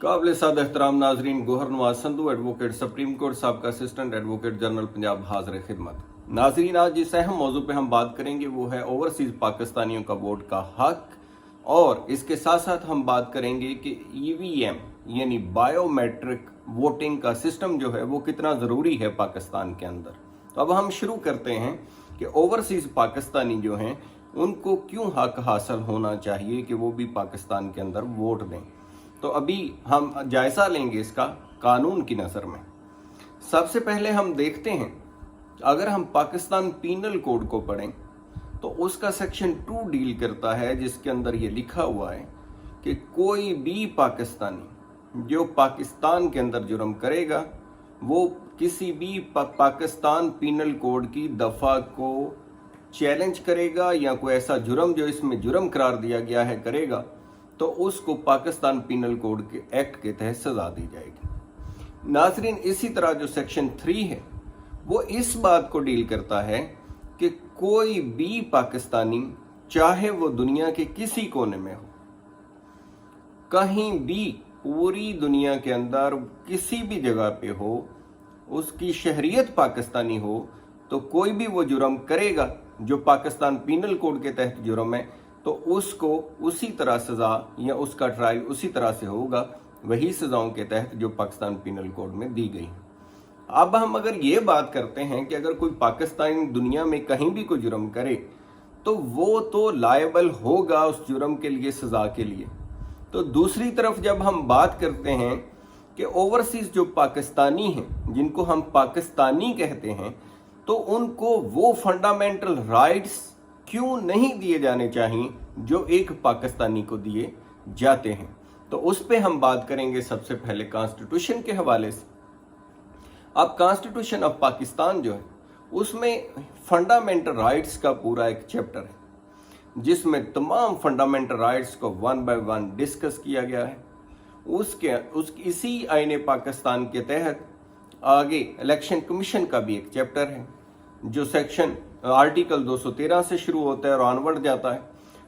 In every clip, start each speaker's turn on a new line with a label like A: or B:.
A: काबिल साद एहतराम नाजरीन, Gohar Nawaz Sandhu advocate supreme court साहब का असिस्टेंट एडवोकेट जनरल पंजाब हाजिर खिदमत। नाजरीन, आज जिस अहम मौजू पे हम बात करेंगे वो है ओवरसीज पाकिस्तानियों का वोट का हक, और इसके साथ साथ हम बात करेंगे कि ईवीएम यानी बायोमेट्रिक वोटिंग का सिस्टम जो है वो कितना ज़रूरी है पाकिस्तान के अंदर। तो अब हम शुरू करते हैं कि ओवरसीज पाकिस्तानी जो हैं उनको क्यों हक हासिल होना चाहिए कि वो भी पाकिस्तान के अंदर वोट दें। तो अभी हम जायजा लेंगे इसका कानून की नज़र में। सबसे पहले हम देखते हैं, अगर हम पाकिस्तान पीनल कोड को पढ़ें तो उसका सेक्शन 2 डील करता है, जिसके अंदर ये लिखा हुआ है कि कोई भी पाकिस्तानी जो पाकिस्तान के अंदर जुर्म करेगा वो किसी भी पाकिस्तान पीनल कोड की दफ़ा को चैलेंज करेगा या कोई ऐसा जुर्म जो इसमें जुर्म करार दिया गया है करेगा, तो उसको पाकिस्तान पीनल कोड के एक्ट के तहत सजा दी जाएगी। नाजरीन, इसी तरह जो सेक्शन 3 है वो इस बात को डील करता है कि कोई भी पाकिस्तानी, चाहे वो दुनिया के किसी कोने में हो, कहीं भी पूरी दुनिया के अंदर किसी भी जगह पे हो, उसकी शहरियत पाकिस्तानी हो, तो कोई भी वो जुर्म करेगा जो पाकिस्तान पीनल कोड के तहत जुर्म है, तो उसको उसी तरह सज़ा या उसका ट्रायल उसी तरह से होगा, वही सज़ाओं के तहत जो पाकिस्तान पीनल कोड में दी गई। अब हम अगर ये बात करते हैं कि अगर कोई पाकिस्तानी दुनिया में कहीं भी कोई जुर्म करे तो वो तो लायबल होगा उस जुर्म के लिए, सज़ा के लिए। तो दूसरी तरफ जब हम बात करते हैं कि ओवरसीज जो पाकिस्तानी हैं, जिनको हम पाकिस्तानी कहते हैं, तो उनको वो फंडामेंटल राइट्स क्यों नहीं दिए जाने चाहिए जो एक पाकिस्तानी को दिए जाते हैं। तो उस पे हम बात करेंगे सबसे पहले कॉन्स्टिट्यूशन के हवाले से। अब कॉन्स्टिट्यूशन ऑफ पाकिस्तान जो है उसमें फंडामेंटल राइट्स का पूरा एक चैप्टर है, जिसमें तमाम फंडामेंटल राइट्स को 1 बाय 1 डिस्कस किया गया है। इसी आईने पाकिस्तान के तहत आगे इलेक्शन कमीशन का भी एक चैप्टर है, जो सेक्शन आर्टिकल 213 से शुरू होता है और ऑनवर्ड जाता है।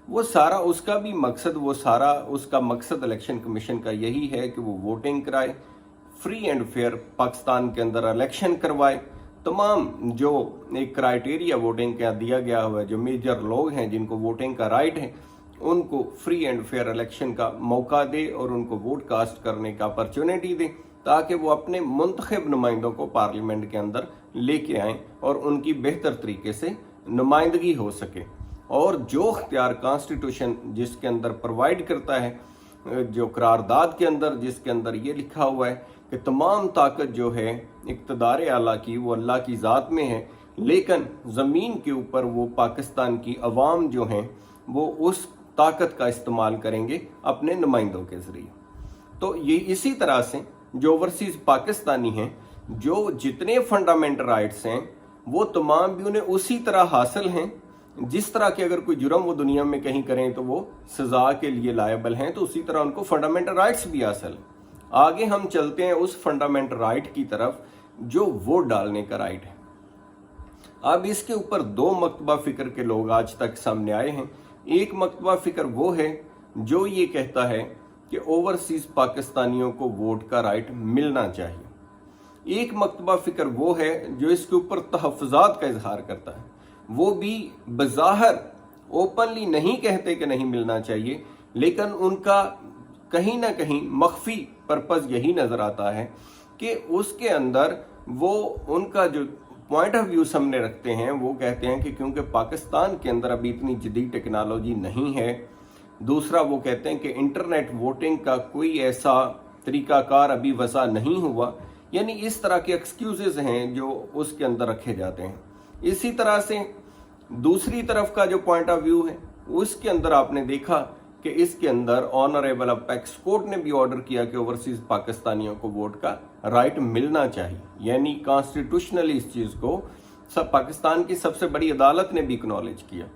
A: वो सारा उसका भी मकसद, उसका मकसद इलेक्शन कमीशन का यही है कि वो वोटिंग कराए, फ्री एंड फेयर पाकिस्तान के अंदर इलेक्शन करवाए। तमाम जो एक क्राइटेरिया वोटिंग का दिया गया हुआ है, जो मेजर लोग हैं जिनको वोटिंग का राइट है, उनको फ्री एंड फेयर इलेक्शन का मौका दे और उनको वोट कास्ट करने का अपॉर्चुनिटी दे, ताकि वो अपने मुंतखब नुमाइंदों को पार्लियामेंट के अंदर लेके आएँ और उनकी बेहतर तरीके से नुमाइंदगी हो सके। और जो इख्तियार कॉन्स्टिट्यूशन जिसके अंदर प्रोवाइड करता है, जो करारदाद के अंदर जिसके अंदर ये लिखा हुआ है कि तमाम ताकत जो है इक़्तिदार आला की वो अल्लाह की ज़ात में है, लेकिन ज़मीन के ऊपर वो पाकिस्तान की अवाम जो हैं वो उस ताकत का इस्तेमाल करेंगे अपने नुमाइंदों के ज़रिए। तो ये इसी तरह से जो ओवरसीज पाकिस्तानी हैं, जो जितने फंडामेंटल राइट्स हैं वो तमाम भी उन्हें उसी तरह हासिल हैं, जिस तरह के अगर कोई जुर्म वो दुनिया में कहीं करें तो वो सज़ा के लिए लायबल हैं, तो उसी तरह उनको फंडामेंटल राइट्स भी हासिल हैं। आगे हम चलते हैं उस फंडामेंटल राइट की तरफ जो वोट डालने का राइट है। अब इसके ऊपर 2 मकतबा फ़िक्र के लोग आज तक सामने आए हैं। एक मकतबा फ़िक्र वो है जो ये कहता है कि ओवरसीज पाकिस्तानियों को वोट का राइट मिलना चाहिए। एक मकतबा फ़िक्र वो है जो इसके ऊपर तहफ़्फ़ुज़ात का इजहार करता है। वो भी बज़ाहिर ओपनली नहीं कहते कि नहीं मिलना चाहिए, लेकिन उनका कहीं ना कहीं मख्फी पर्पज़ यही नज़र आता है कि उसके अंदर वो उनका जो पॉइंट ऑफ व्यू सामने रखते हैं, वो कहते हैं कि क्योंकि पाकिस्तान के अंदर अभी इतनी जदीद टेक्नोलॉजी नहीं है। दूसरा, वो कहते हैं कि इंटरनेट वोटिंग का कोई ऐसा तरीक़ाकार अभी वज़ा नहीं हुआ। यानी इस तरह के एक्सक्यूज़ेज़ हैं जो उसके अंदर रखे जाते हैं। इसी तरह से दूसरी तरफ का जो पॉइंट ऑफ व्यू है उसके अंदर आपने देखा कि इसके अंदर ऑनरेबल अपेक्स कोर्ट ने भी ऑर्डर किया कि ओवरसीज पाकिस्तानियों को वोट का राइट मिलना चाहिए। यानी कॉन्स्टिट्यूशनली इस चीज़ को पाकिस्तान की सबसे बड़ी अदालत ने भी एक्नॉलेज किया।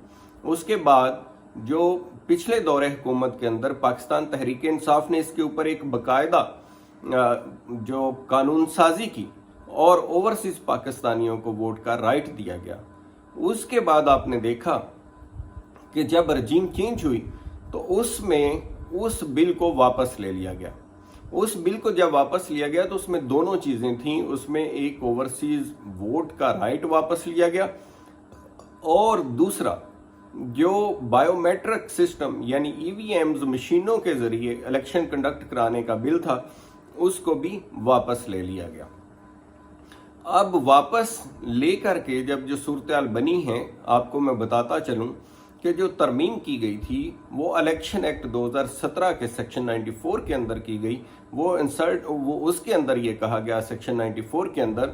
A: उसके बाद जो पिछले दौरे हुकूमत के अंदर पाकिस्तान तहरीक इंसाफ ने इसके ऊपर एक बाकायदा जो कानून साजी की और ओवरसीज पाकिस्तानियों को वोट का राइट दिया गया। उसके बाद आपने देखा कि जब रजीम चेंज हुई तो उसमें उस बिल को वापस ले लिया गया। उस बिल को जब वापस लिया गया तो उसमें दोनों चीजें थीं। उसमें एक ओवरसीज वोट का राइट वापस लिया गया और दूसरा जो बायोमेट्रिक सिस्टम यानी ईवीएम्स मशीनों के जरिए इलेक्शन कंडक्ट कराने का बिल था उसको भी वापस ले लिया गया। अब वापस लेकर के जब जो सूरत बनी है, आपको मैं बताता चलूं कि जो तरमीम की गई थी वो इलेक्शन एक्ट 2017 के सेक्शन 94 के अंदर की गई। वो उसके अंदर ये कहा गया सेक्शन 94 के अंदर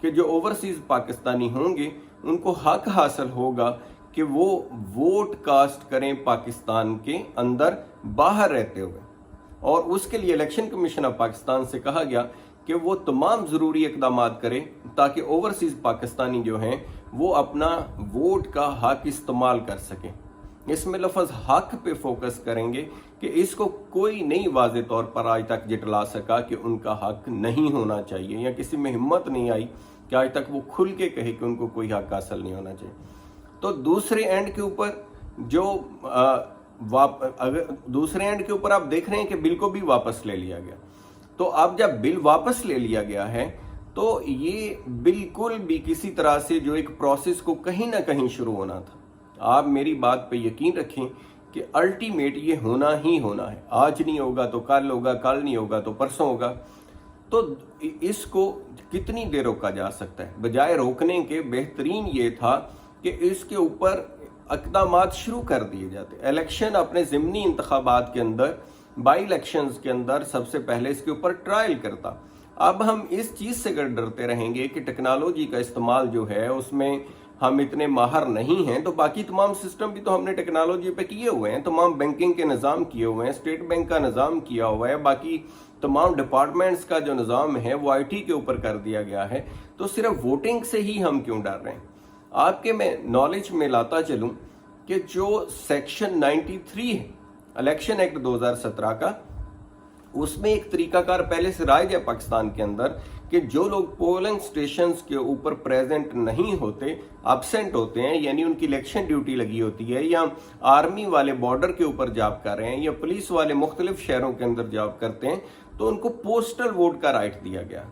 A: कि जो ओवरसीज पाकिस्तानी होंगे उनको हक हासिल होगा कि वो वोट कास्ट करें पाकिस्तान के अंदर बाहर रहते हुए, और उसके लिए इलेक्शन कमीशन ऑफ पाकिस्तान से कहा गया कि वो तमाम ज़रूरी इक़दाम करे ताकि ओवरसीज पाकिस्तानी जो हैं वो अपना वोट का हक इस्तेमाल कर सकें। इसमें लफ्ज़ हक पे फोकस करेंगे कि इसको कोई नहीं वाज़े तौर पर आज तक जटला सका कि उनका हक नहीं होना चाहिए, या किसी में हिम्मत नहीं आई कि आज तक वो खुल के कहे कि उनको कोई हक हासिल नहीं होना चाहिए। तो दूसरे एंड के ऊपर जो अगर दूसरे एंड के ऊपर आप देख रहे हैं कि बिल को भी वापस ले लिया गया। तो अब जब बिल वापस ले लिया गया है तो ये बिल्कुल भी किसी तरह से जो एक प्रोसेस को कहीं ना कहीं शुरू होना था। आप मेरी बात पे यकीन रखें कि अल्टीमेट ये होना ही होना है। आज नहीं होगा तो कल होगा, कल नहीं होगा तो परसों होगा। तो इसको कितनी देर रोका जा सकता है? बजाय रोकने के बेहतरीन ये था कि इसके ऊपर इक़दामात शुरू कर दिए जाते। इलेक्शन अपने ज़िमनी इंतखाबात के अंदर, बाई इलेक्शंस के अंदर सबसे पहले इसके ऊपर ट्रायल करता। अब हम इस चीज़ से अगर डरते रहेंगे कि टेक्नोलॉजी का इस्तेमाल जो है उसमें हम इतने माहर नहीं हैं, तो बाकी तमाम सिस्टम भी तो हमने टेक्नोलॉजी पे किए हुए हैं। तमाम बैंकिंग के निज़ाम किए हुए हैं, स्टेट बैंक का निज़ाम किया हुआ है, बाकी तमाम डिपार्टमेंट्स का जो निज़ाम है वो IT के ऊपर कर दिया गया है। तो सिर्फ वोटिंग से ही हम क्यों डर रहे हैं? आपके मैं नॉलेज में लाता चलूं कि जो सेक्शन 93 है इलेक्शन एक्ट 2017 का, उसमें एक तरीकाकार पहले से राइज है पाकिस्तान के अंदर कि जो लोग पोलिंग स्टेशंस के ऊपर प्रेजेंट नहीं होते, एब्सेंट होते हैं, यानी उनकी इलेक्शन ड्यूटी लगी होती है, या आर्मी वाले बॉर्डर के ऊपर जॉब कर रहे हैं, या पुलिस वाले मुख्तलिफ शहरों के अंदर जॉब करते हैं, तो उनको पोस्टल वोट का राइट दिया गया।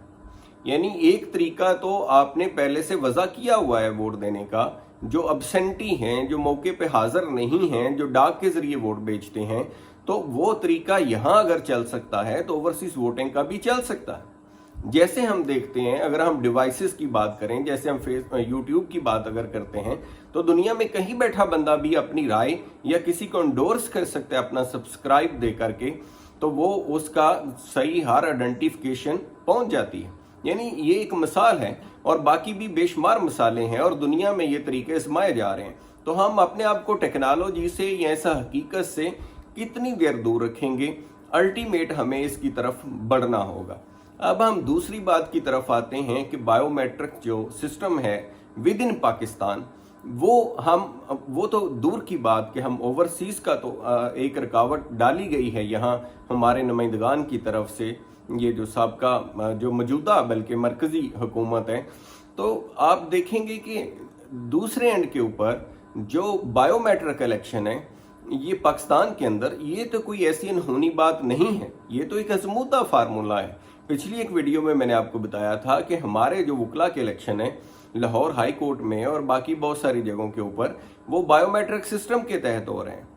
A: यानी एक तरीका तो आपने पहले से वजह किया हुआ है वोट देने का। जो अब्सेंटी हैं, जो मौके पे हाजिर नहीं हैं, जो डाक के जरिए वोट बेचते हैं, तो वो तरीका यहाँ अगर चल सकता है तो ओवरसीज वोटिंग का भी चल सकता है। जैसे हम देखते हैं, अगर हम डिवाइसेस की बात करें, जैसे हम यूट्यूब की बात अगर करते हैं, तो दुनिया में कहीं बैठा बंदा भी अपनी राय या किसी को एंडोर्स कर सकता है अपना सब्सक्राइब दे करके, तो वो उसका सही हर आइडेंटिफिकेशन पहुंच जाती है। यानी ये एक मिसाल है, और बाकी भी बेशुमार मिसालें हैं, और दुनिया में ये तरीके आजमाए जा रहे हैं। तो हम अपने आप को टेक्नोलॉजी से या ऐसा हकीकत से कितनी देर दूर रखेंगे? अल्टीमेट हमें इसकी तरफ बढ़ना होगा। अब हम दूसरी बात की तरफ आते हैं कि बायोमेट्रिक जो सिस्टम है विद इन पाकिस्तान, वो तो दूर की बात कि हम ओवरसीज का तो एक रुकावट डाली गई है यहाँ हमारे नुमाइंदगान की तरफ से, ये जो साबका जो मौजूदा बल्कि मरकजी हुकूमत है। तो आप देखेंगे कि दूसरे एंड के ऊपर जो बायोमेट्रिक इलेक्शन है ये पाकिस्तान के अंदर, ये तो कोई ऐसी अनहोनी बात नहीं है, ये तो एक आजमूदा फार्मूला है। पिछली एक वीडियो में मैंने आपको बताया था कि हमारे जो वकला के इलेक्शन है लाहौर हाई कोर्ट में और बाकी बहुत सारी जगहों के ऊपर, वो बायोमेट्रिक सिस्टम के तहत हो रहे हैं।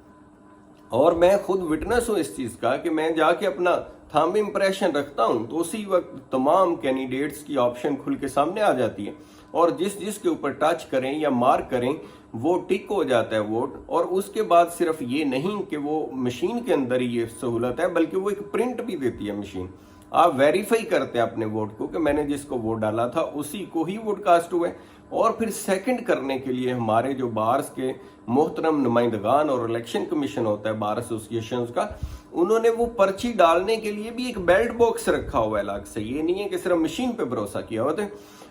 A: और मैं खुद विटनेस हूँ इस चीज़ का कि मैं जाके अपना थंब इम्प्रेशन रखता हूँ तो उसी वक्त तमाम कैंडिडेट्स की ऑप्शन खुल के सामने आ जाती है, और जिस के ऊपर टच करें या मार्क करें वो टिक हो जाता है वोट। और उसके बाद सिर्फ ये नहीं कि वो मशीन के अंदर ही ये सहूलत है, बल्कि वो एक प्रिंट भी देती है मशीन। आप वेरीफाई करते हैं अपने वोट को कि मैंने जिसको वोट डाला था उसी को ही वोट कास्ट हुए। और फिर सेकंड करने के लिए हमारे जो बार्स के मोहतरम नुमाइंदगान और इलेक्शन कमीशन होता है बार एसोसिएशन का, उन्होंने वो पर्ची डालने के लिए भी एक बेल्ट बॉक्स रखा हुआ है अलग से। ये नहीं है कि सिर्फ मशीन पे भरोसा किया हुआ, तो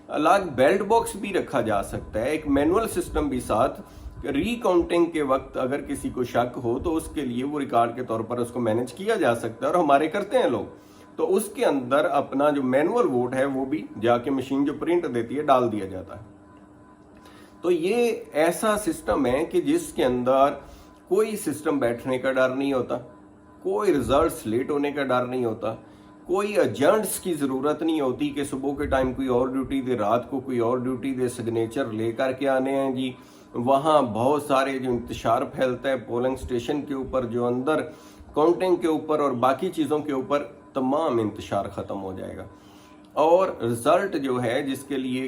A: अलग बेल्ट बॉक्स भी रखा जा सकता है, एक मैनुअल सिस्टम भी साथ। रीकाउंटिंग के वक्त अगर किसी को शक हो तो उसके लिए वो रिकॉर्ड के तौर पर उसको मैनेज किया जा सकता है, और हमारे करते हैं लोग। तो उसके अंदर अपना जो मैनुअल वोट है वो भी जाके मशीन जो प्रिंट देती है डाल दिया जाता है। तो ये ऐसा सिस्टम है कि जिसके अंदर कोई सिस्टम बैठने का डर नहीं होता, कोई रिजल्ट्स लेट होने का डर नहीं होता, कोई एजेंट्स की ज़रूरत नहीं होती कि सुबह के टाइम कोई और ड्यूटी दे, रात को कोई और ड्यूटी दे, सिग्नेचर लेकर के आने हैं जी। वहाँ बहुत सारे जो इंतशार फैलता है पोलिंग स्टेशन के ऊपर, जो अंदर काउंटिंग के ऊपर और बाकी चीज़ों के ऊपर, तमाम इंतशार ख़त्म हो जाएगा। और रिज़ल्ट जो है जिसके लिए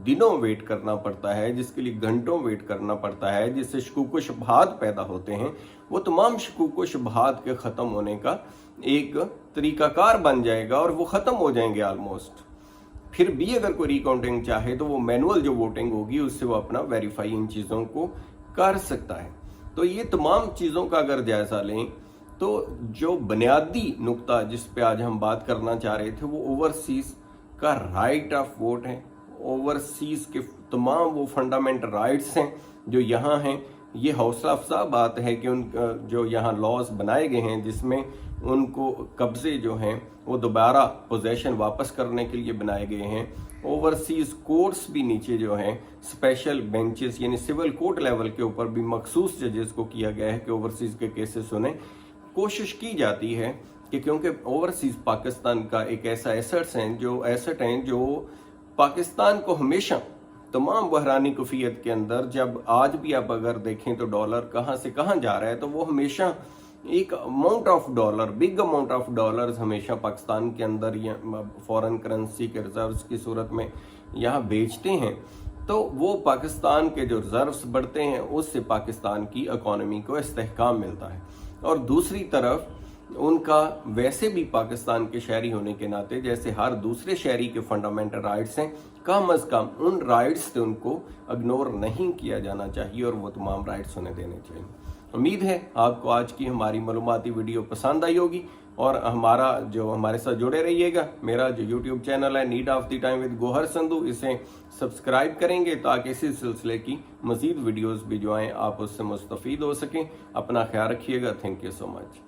A: दिनों वेट करना पड़ता है, जिसके लिए घंटों वेट करना पड़ता है, जिससे शकूक शुबहात पैदा होते हैं, वो तमाम शकूक शुबहात के ख़त्म होने का एक तरीक़ाकार बन जाएगा और वो ख़त्म हो जाएंगे ऑलमोस्ट। फिर भी अगर कोई रिकाउंटिंग चाहे तो वो मैनुअल जो वोटिंग होगी उससे वो अपना वेरीफाई इन चीज़ों को कर सकता है। तो ये तमाम चीज़ों का अगर जायज़ा लें तो जो बुनियादी नुक्ता जिस पे आज हम बात करना चाह रहे थे वो ओवरसीज़ का राइट ऑफ वोट है। ओवरसीज़ के तमाम वो फंडामेंटल राइट्स हैं जो यहाँ हैं। ये हौसला अफजा बात है कि उन जो यहाँ लॉज बनाए गए हैं जिसमें उनको कब्जे जो हैं वो दोबारा पोजेशन वापस करने के लिए बनाए गए हैं। ओवरसीज़ कोर्ट्स भी नीचे जो हैं स्पेशल बेंचेस यानी सिविल कोर्ट लेवल के ऊपर भी मखसूस जजेस को किया गया है कि ओवरसीज़ के केसेस सुने। कोशिश की जाती है कि क्योंकि ओवरसीज़ पाकिस्तान का एक ऐसा एसेट हैं जो पाकिस्तान को हमेशा तमाम बहरानी कुफियत के अंदर, जब आज भी आप अगर देखें तो डॉलर कहाँ से कहाँ जा रहा है, तो वो हमेशा एक amount of dollar, big amount of dollars हमेशा पाकिस्तान के अंदर या फॉरेन करेंसी के रिजर्व्स की सूरत में यहाँ बेचते हैं। तो वो पाकिस्तान के जो रिजर्व्स बढ़ते हैं उससे पाकिस्तान की इकॉनमी को इस्तेहकाम मिलता है। और दूसरी तरफ उनका वैसे भी पाकिस्तान के शहरी होने के नाते जैसे हर दूसरे शहरी के फंडामेंटल राइट्स हैं, कम अज़ कम उन राइट्स से उनको इग्नोर नहीं किया जाना चाहिए और वो तमाम राइट्स उन्हें देने चाहिए। उम्मीद है आपको आज की हमारी मालूमाती वीडियो पसंद आई होगी और हमारे साथ जुड़े रहिएगा। मेरा जो यूट्यूब चैनल है need of the time with Gohar Sandhu, इसे सब्सक्राइब करेंगे ताकि इसी सिलसिले की मज़ीद वीडियोज़ भी जो आएँ आप उससे मुस्तफ़ीद हो सकें। अपना ख्याल रखिएगा। Thank you so much.